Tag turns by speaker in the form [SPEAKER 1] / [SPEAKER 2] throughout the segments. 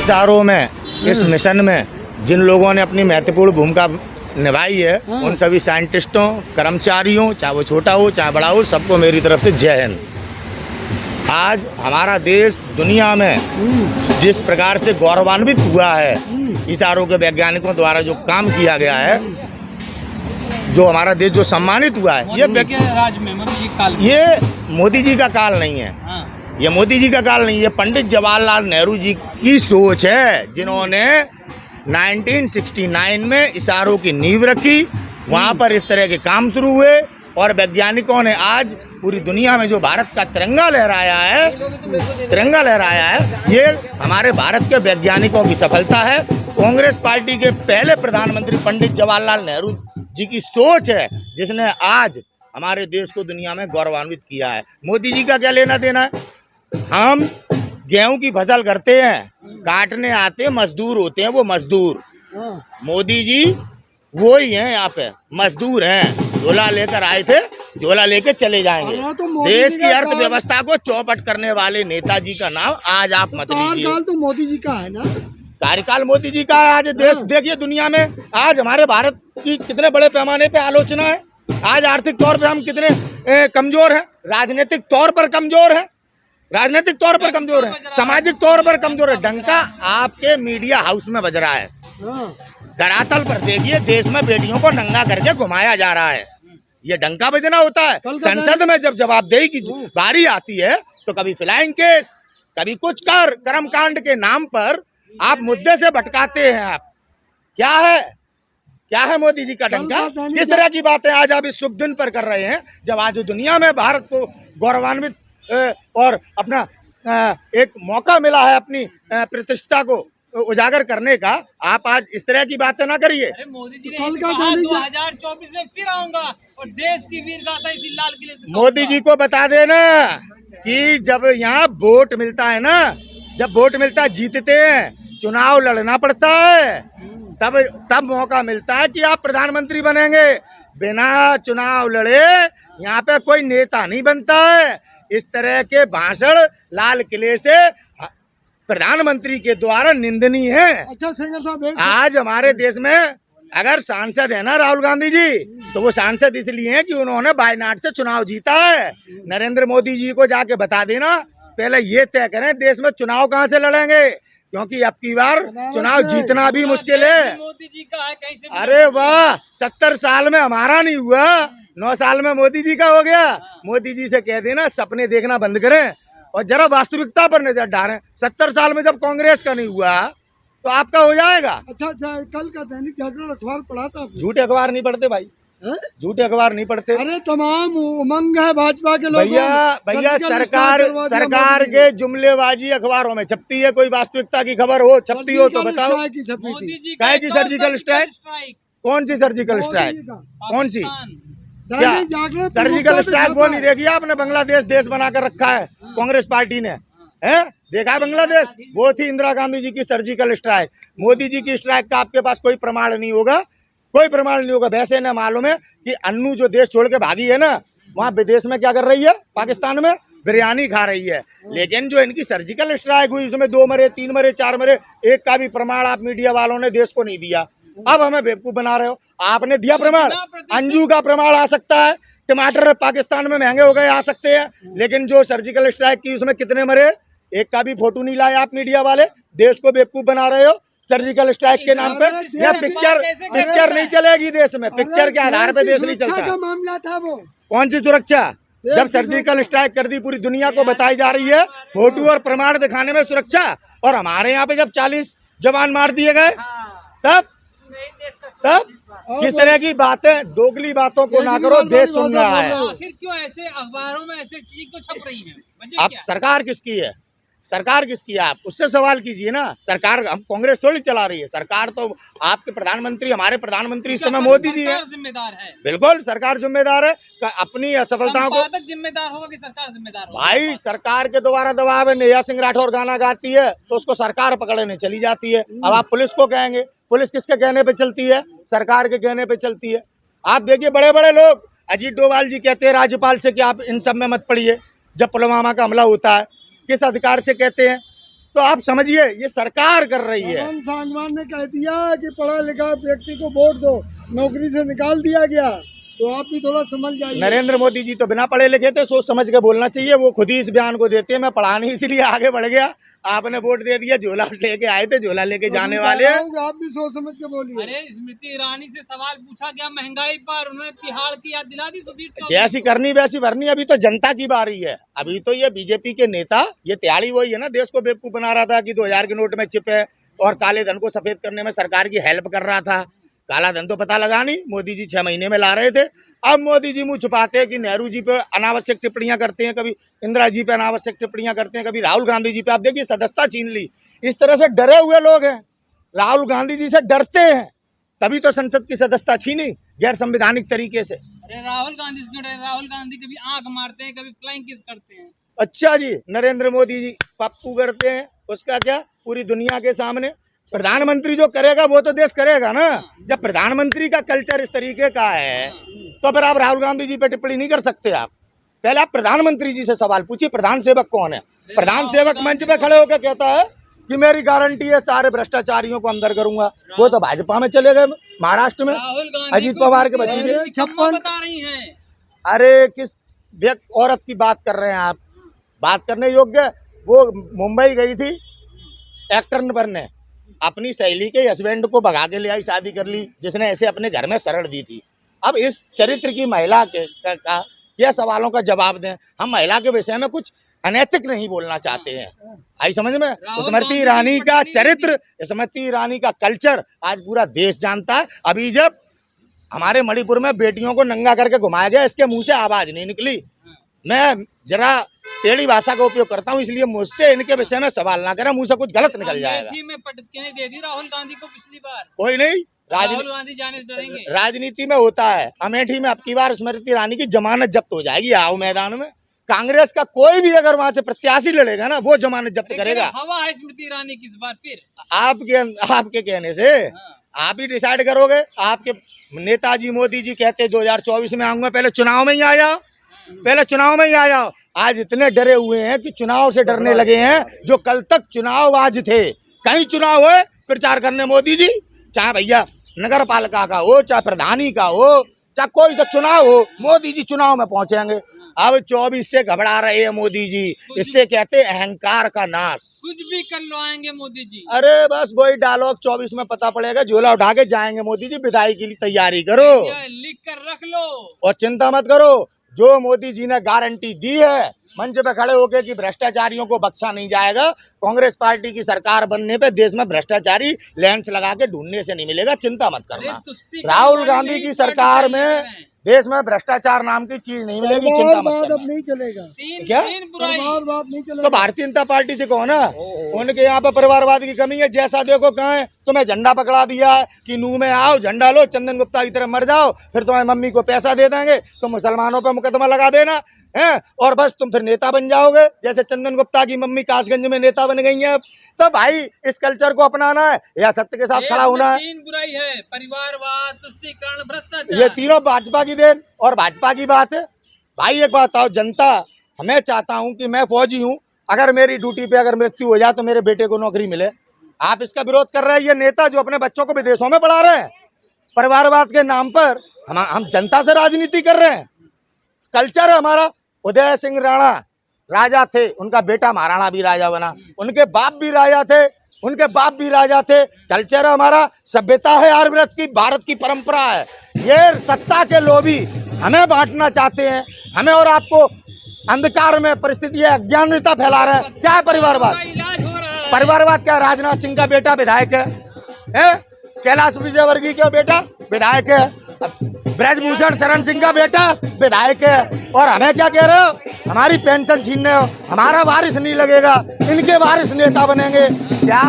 [SPEAKER 1] इशारों में इस मिशन में जिन लोगों ने अपनी महत्वपूर्ण भूमिका निभाई है उन सभी साइंटिस्टों, कर्मचारियों, चाहे वो छोटा हो चाहे बड़ा हो, सबको मेरी तरफ से जय हिंद। आज हमारा देश दुनिया में जिस प्रकार से गौरवान्वित हुआ है, इशारों के वैज्ञानिकों द्वारा जो काम किया गया है, जो हमारा देश जो सम्मानित हुआ है, ये मोदी जी का काल नहीं है। ये मोदी जी का काल नहीं है, पंडित जवाहरलाल नेहरू जी की सोच है, जिन्होंने 1969 में इशारों की नींव रखी। वहाँ पर इस तरह के काम शुरू हुए और वैज्ञानिकों ने आज पूरी दुनिया में जो भारत का तिरंगा लहराया है, ये हमारे भारत के वैज्ञानिकों की सफलता है। कांग्रेस पार्टी के पहले प्रधानमंत्री पंडित जवाहरलाल नेहरू जी की सोच है, जिसने आज हमारे देश को दुनिया में गौरवान्वित किया है। मोदी जी का क्या लेना देना है? हम गेहूं की फसल करते हैं, काटने आते मजदूर होते हैं, वो मजदूर। मोदी जी वो ही हैं, यहाँ पे मजदूर हैं। झोला लेकर आए थे, झोला लेके चले जाएंगे। तो देश की अर्थव्यवस्था को चौपट करने वाले नेताजी का नाम आज आप मत लीजिए।
[SPEAKER 2] कार्यकाल तो मोदी जी का है ना,
[SPEAKER 1] कार्यकाल मोदी जी का है। आज देश देखिए, दुनिया में आज हमारे भारत की कितने बड़े पैमाने पे आलोचना है। आज आर्थिक तौर पे हम कितने कमजोर हैं, राजनीतिक तौर पर कमजोर हैं, सामाजिक तौर पर कमजोर है। डंका आपके मीडिया हाउस में बज रहा है। धरातल पर देखिए, देश में बेटियों को नंगा करके घुमाया जा रहा है। ये डंका बजना होता है। संसद में जब जवाबदेही की बारी आती है तो कभी फ्लाइंग केस, कभी कुछ कर्मकांड के नाम पर आप मुद्दे से भटकाते हैं। आप क्या है मोदी जी का डंका? किस तरह की बातें आज आप इस शुभ दिन पर कर रहे हैं, जब आज दुनिया में भारत को गौरवान्वित और अपना एक मौका मिला है अपनी प्रतिष्ठा को उजागर करने का। आप आज इस तरह की बातें ना करिए।
[SPEAKER 3] मोदी जी ने कहा 2024 में फिर आऊंगा और देश की वीर गाथा इसी लाल किले से।
[SPEAKER 1] मोदी जी को बता देना कि जब यहाँ वोट मिलता है ना, जब वोट मिलता है, जीतते हैं, चुनाव लड़ना पड़ता है, तब मौका मिलता है कि आप प्रधानमंत्री बनेंगे। बिना चुनाव लड़े यहाँ पे कोई नेता नहीं बनता है। इस तरह के भाषण लाल किले से प्रधानमंत्री के द्वारा निंदनीय है।
[SPEAKER 2] अच्छा सेंगर साहब,
[SPEAKER 1] आज हमारे देश में अगर सांसद है ना राहुल गांधी जी, तो वो सांसद इसलिए हैं कि उन्होंने वायनाड से चुनाव जीता है। नरेंद्र मोदी जी को जाके बता देना, पहले ये तय करें देश में चुनाव कहाँ से लड़ेंगे, क्योंकि अब की बार चुनाव जीतना भी मुश्किल है।
[SPEAKER 3] मोदी जी का है, कहीं से
[SPEAKER 1] अरे वाह, 70 साल में हमारा नहीं हुआ, 9 साल में मोदी जी का हो गया। मोदी जी से कह देना सपने देखना बंद करें और जरा वास्तविकता पर नजर डालें। 70 साल में जब कांग्रेस का नहीं हुआ तो आपका हो जाएगा।
[SPEAKER 2] अच्छा, कल का दैनिक जागरण अखबार पढ़ा था?
[SPEAKER 1] झूठे अखबार नहीं पढ़ते भाई, झूठे अखबार नहीं पढ़ते।
[SPEAKER 2] अरे तमाम उमंग है भाजपा के लोगों।
[SPEAKER 1] भैया सरकार के जुमलेबाजी अखबारों में छपती है। कोई वास्तविकता की खबर हो, छपती हो तो बताओ।
[SPEAKER 3] मोदी जी
[SPEAKER 1] क्या की सर्जिकल स्ट्राइक? कौन सी सर्जिकल स्ट्राइक? कौन सी? क्या सर्जिकल स्ट्राइक वो नहीं देखी आपने? बांग्लादेश देश बनाकर रखा है कांग्रेस पार्टी ने, है देखा है बांग्लादेश? वो थी इंदिरा गांधी जी की सर्जिकल स्ट्राइक। मोदी जी की स्ट्राइक का आपके पास कोई प्रमाण नहीं होगा, कोई प्रमाण नहीं होगा। वैसे न मालूम है कि अन्नू जो देश छोड़ के भागी है ना, वहाँ विदेश में क्या कर रही है? पाकिस्तान में बिरयानी खा रही है। लेकिन जो इनकी सर्जिकल स्ट्राइक हुई, उसमें 2 मरे, 3 मरे, 4 मरे, एक का भी प्रमाण आप मीडिया वालों ने देश को नहीं दिया। अब हमें बेवकूफ बना रहे हो। आपने दिया प्रमाण, अंजू का प्रमाण आ सकता है, टमाटर पाकिस्तान में महंगे हो गए आ सकते हैं, लेकिन जो सर्जिकल स्ट्राइक की उसमें कितने मरे, एक का भी फोटो नहीं लाए आप मीडिया वाले। देश को बेवकूफ बना रहे हो सर्जिकल स्ट्राइक के नाम पे। या पिक्चर नहीं चलेगी देश में, पिक्चर के आधार पे देश नहीं चलता।
[SPEAKER 2] मामला था वो।
[SPEAKER 1] कौन सी सुरक्षा? जब सर्जिकल स्ट्राइक कर दी, पूरी दुनिया को बताई जा रही है फोटो और प्रमाण दिखाने में सुरक्षा, और हमारे यहाँ पे जब 40 जवान मार दिए गए, तब किस तरह की बातें, दोगली बातों को ना करो, देश सुन रहा है।
[SPEAKER 3] आखिर क्यों ऐसे अखबारों में ऐसे चीज को छप रही है?
[SPEAKER 1] अब सरकार किसकी है? सरकार किसकी है? आप उससे सवाल कीजिए ना। सरकार हम कांग्रेस थोड़ी चला रही है, सरकार तो आपके प्रधानमंत्री, हमारे प्रधानमंत्री इस समय मोदी जी है।
[SPEAKER 3] जिम्मेदार है,
[SPEAKER 1] बिल्कुल सरकार जिम्मेदार है। अपनी असफलताओं को
[SPEAKER 3] जिम्मेदार होगा कि सरकार जिम्मेदार होगा?
[SPEAKER 1] भाई सरकार के द्वारा दबाव है। नेहा सिंह राठौर गाना गाती है तो उसको सरकार पकड़ने चली जाती है। अब आप पुलिस को कहेंगे, पुलिस किसके कहने पे चलती है? सरकार के कहने पे चलती है। आप देखिए बड़े बड़े लोग, अजीत डोभाल जी कहते हैं राज्यपाल से कि आप इन सब में मत पड़िए। जब पुलवामा का हमला होता है, किस अधिकार से कहते हैं? तो आप समझिए ये सरकार कर रही है।
[SPEAKER 2] भगवंत सांगवान ने कह दिया कि पढ़ा लिखा व्यक्ति को वोट दो, नौकरी से निकाल दिया गया, तो आप भी थोड़ा समझ जाइए।
[SPEAKER 1] नरेंद्र मोदी जी तो बिना पढ़े लिखे थे, सोच समझ के बोलना चाहिए। वो खुद ही इस बयान को देते हैं, मैं पढ़ा नहीं इसलिए आगे बढ़ गया, आपने वोट दे दिया। झोला लेके आए थे, झोला लेके जाने वाले हैं।
[SPEAKER 2] आप भी सोच समझ के बोलिए।
[SPEAKER 3] अरे स्मृति ईरानी से सवाल पूछा गया महंगाई पर, उन्होंने तिहाड़ की याद दिला दी। सुधीर चौधरी
[SPEAKER 1] जैसी करनी वैसी भरनी। अभी तो जनता की बारी है। अभी तो ये बीजेपी के नेता, ये तिहाड़ी वही है ना, देश को बेवकूफ बना रहा था कि 2000 के नोट में चिप है और काले धन को सफेद करने में सरकार की हेल्प कर रहा था। काला धन तो पता लगा नहीं, मोदी जी 6 महीने में ला रहे थे। अब मोदी जी मुंह छुपाते हैं कि नेहरू जी पे अनावश्यक टिप्पणियां करते हैं, कभी इंदिरा जी पे अनावश्यक टिप्पणियां करते हैं, कभी राहुल गांधी जी पे। आप देखिए सदस्यता छीन ली। इस तरह से डरे हुए लोग हैं, राहुल गांधी जी से डरते हैं, तभी तो संसद की सदस्यता छीनी गैर संवैधानिक तरीके से।
[SPEAKER 3] अरे राहुल गांधी से क्यों डरे? राहुल गांधी कभी आंख मारते हैं, कभी फ्लाइंग किस करते हैं।
[SPEAKER 1] अच्छा जी, नरेंद्र मोदी जी पप्पू करते हैं, उसका क्या पूरी दुनिया के सामने। प्रधानमंत्री जो करेगा वो तो देश करेगा ना। जब प्रधानमंत्री का कल्चर इस तरीके का है तो फिर आप राहुल गांधी जी पे टिप्पणी नहीं कर सकते। आप पहले आप प्रधानमंत्री जी से सवाल पूछिए, प्रधान सेवक कौन है? प्रधान सेवक मंच पे खड़े होकर कहता है कि मेरी गारंटी है सारे भ्रष्टाचारियों को अंदर करूंगा। वो तो भाजपा में चले गए, महाराष्ट्र में
[SPEAKER 3] राहुल गांधी
[SPEAKER 1] अजीत पवार के भतीजे।
[SPEAKER 3] 56 बता रही हैं।
[SPEAKER 1] अरे किस व्यक्ति औरत की बात कर रहे हैं आप? बात करने योग्य। वो मुंबई गई थी एक्टर बनने, अपनी सहेली के हस्बैंड को भगा के ले आई, शादी कर ली, जिसने ऐसे अपने घर में शरण दी थी। अब इस चरित्र की महिला के का यह सवालों का जवाब दें। हम महिला के विषय में कुछ अनैतिक नहीं बोलना चाहते हैं, आई समझ में। स्मृति ईरानी का चरित्र, स्मृति ईरानी का कल्चर आज पूरा देश जानता है। अभी जब हमारे मणिपुर में बेटियों को नंगा करके घुमाया गया, इसके मुंह से आवाज नहीं निकली। मैं जरा टेढ़ी भाषा का उपयोग करता हूँ, इसलिए मुझसे इनके विषय में सवाल ना करें, मुंह से कुछ गलत निकल जाएगा।
[SPEAKER 3] अमेठी में पटकने दे दी राहुल गांधी को पिछली बार।
[SPEAKER 1] कोई नहीं,
[SPEAKER 3] राहुल गांधी जाने से डरेंगे।
[SPEAKER 1] राजनीति में होता है। अमेठी में अब की बार स्मृति ईरानी की जमानत जब्त हो जाएगी। आओ मैदान में, कांग्रेस का कोई भी अगर वहां से प्रत्याशी लड़ेगा ना, वो जमानत जब्त करेगा।
[SPEAKER 3] हवा है स्मृति ईरानी की इस बार फिर
[SPEAKER 1] आपके कहने से आप ही डिसाइड करोगे। आपके नेताजी मोदी जी कहते 2024 में आऊंगा, पहले चुनाव में ही आ जाओ, पहले चुनाव में ही आ जाओ। आज इतने डरे हुए हैं कि चुनाव से डरने लगे हैं, जो कल तक चुनावबाज थे। कहीं चुनाव हो प्रचार करने मोदी जी, चाहे भैया नगर पालिका का हो, चाहे प्रधानी का हो, चाहे कोई सा चुनाव हो, मोदी जी चुनाव में पहुंचेंगे। अब 24 से घबरा रहे हैं मोदी जी, इससे कहते हैं अहंकार का नाश।
[SPEAKER 3] कुछ भी कर लो आएंगे मोदी जी।
[SPEAKER 1] अरे बस वही डायलॉग 24 में पता पड़ेगा, झोला उठा के जाएंगे मोदी जी। विदाई के लिए तैयारी करो,
[SPEAKER 3] लिख कर रख लो
[SPEAKER 1] और चिंता मत करो। जो मोदी जी ने गारंटी दी है मंच पे खड़े होके कि भ्रष्टाचारियों को बख्शा नहीं जाएगा, कांग्रेस पार्टी की सरकार बनने पे देश में भ्रष्टाचारी लेंस लगा के ढूंढने से नहीं मिलेगा, चिंता मत करना। राहुल गांधी की सरकार में देश में भ्रष्टाचार नाम की चीज नहीं मिलेगी, चिंता मत करना।
[SPEAKER 2] अब नहीं चलेगा
[SPEAKER 1] क्या
[SPEAKER 2] परिवारवाद नहीं चलेगा।
[SPEAKER 1] तो भारतीय जनता पार्टी से कहो ना, उनके यहाँ पे परिवारवाद की कमी है। जैसा देखो कहाँ है, तुम्हें झंडा पकड़ा दिया है कि नू में आओ, झंडा लो, चंदन गुप्ता की तरह मर जाओ, फिर तुम्हारी मम्मी को पैसा दे देंगे, तुम मुसलमानों पे मुकदमा लगा देना है, और बस तुम फिर नेता बन जाओगे। जैसे चंदन गुप्ता की मम्मी कासगंज में नेता बन गई है। तो भाई इस कल्चर को अपनाना है या सत्य के साथ खड़ा होना है।
[SPEAKER 3] तीन बुराई है, परिवारवाद, तुष्टीकरण, भ्रष्टाचार।
[SPEAKER 1] ये तीनों भाजपा की देन और भाजपा की बात है। भाई एक बात बताओ, जनता, मैं चाहता हूं कि मैं फौजी हूं, अगर मेरी ड्यूटी पे अगर मृत्यु हो जाए तो मेरे बेटे को नौकरी मिले। आप इसका विरोध कर रहे हैं। ये नेता जो अपने बच्चों को विदेशों में पढ़ा रहे हैं परिवारवाद के नाम पर, हम जनता से राजनीति कर रहे हैं। कल्चर है हमारा। उदय सिंह राणा राजा थे, उनका बेटा महाराणा भी राजा बना, उनके बाप भी राजा थे, उनके बाप भी राजा थे। कल्चर है हमारा, सभ्यता है आर्यव्रत की, भारत की परंपरा है। ये सत्ता के लोभी हमें बांटना चाहते हैं, हमें और आपको अंधकार में परिस्थिति है, अज्ञानता फैला रहे हैं। क्या है परिवारवाद? परिवारवाद क्या? राजनाथ सिंह का बेटा विधायक है, कैलाश विजयवर्गीय का बेटा विधायक है, ब्रजभूषण शरण सिंह का बेटा विधायक है, और हमें क्या कह रहे हो? हमारी पेंशन छीनने हो, हमारा वारिस नहीं लगेगा, इनके वारिस नेता बनेंगे। क्या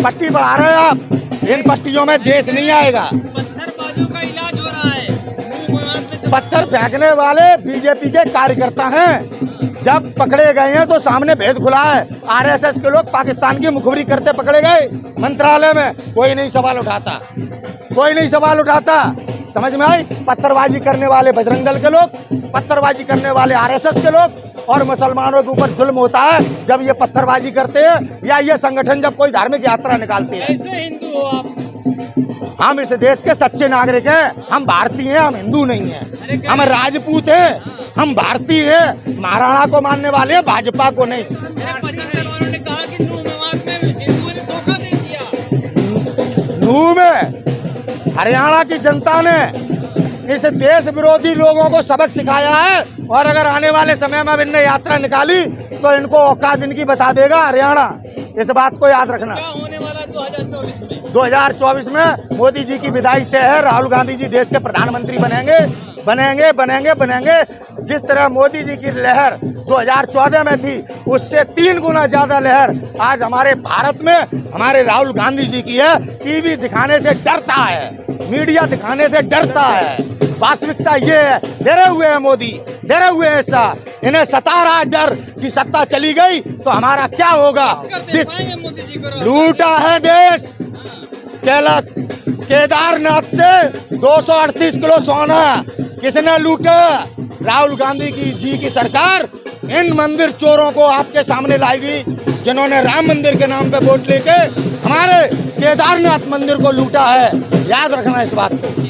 [SPEAKER 1] पट्टी बढ़ा रहे हो आप? इन पट्टियों में देश नहीं आएगा।
[SPEAKER 3] पत्थरबाजों का इलाज हो रहा है।
[SPEAKER 1] पत्थर फेंकने वाले बीजेपी के कार्यकर्ता हैं। जब पकड़े गए हैं तो सामने भेद खुला है। आरएसएस के लोग पाकिस्तान की मुखबिरी करते पकड़े गए मंत्रालय में, कोई नहीं सवाल उठाता, कोई नहीं सवाल उठाता। समझ में आई? पत्थरबाजी करने वाले बजरंग दल के लोग, पत्थरबाजी करने वाले आरएसएस के लोग, और मुसलमानों के ऊपर जुल्म होता है जब ये पत्थरबाजी करते हैं या ये संगठन जब कोई धार्मिक यात्रा निकालते हैं।
[SPEAKER 3] कैसे हिंदू हो आप?
[SPEAKER 1] हम इस देश के सच्चे नागरिक हैं, हम भारतीय हैं, हम हिंदू नहीं हैं, हम राजपूत हैं, हम भारतीय हैं, महाराणा को मानने वाले हैं, भाजपा को नहीं।
[SPEAKER 3] 75 वालों ने कहा कि नूह मेवात में हिंदुओं ने धोखा दे दिया।
[SPEAKER 1] नूह में हरियाणा की जनता ने इस देश विरोधी लोगों को सबक सिखाया है और अगर आने वाले समय में अब इनने यात्रा निकाली तो इनको औकात इनकी बता देगा हरियाणा। इस बात को याद रखना।
[SPEAKER 3] क्या होने वाला 2024 में?
[SPEAKER 1] 2024 में मोदी जी की विदाई तय है। राहुल गांधी जी देश के प्रधानमंत्री बनेंगे, बनेंगे, बनेंगे, बनेंगे। जिस तरह मोदी जी की लहर 2014 में थी उससे 3 गुना ज्यादा लहर आज हमारे भारत में हमारे राहुल गांधी जी की है। टीवी दिखाने से डरता है, मीडिया दिखाने से डरता है। वास्तविकता ये है, डरे हुए हैं मोदी, डरे हुए हैं शाह। इन्हें सता रहा है डर कि सत्ता चली गई तो हमारा क्या होगा। जिस
[SPEAKER 3] मोदी जी को
[SPEAKER 1] लूटा है देश, केदारनाथ से 238 किलो सोना किसने लूटा? राहुल गांधी जी की सरकार इन मंदिर चोरों को आपके सामने लाएगी जिन्होंने राम मंदिर के नाम पे वोट लेके हमारे केदारनाथ मंदिर को लूटा है। याद रखना इस बात को।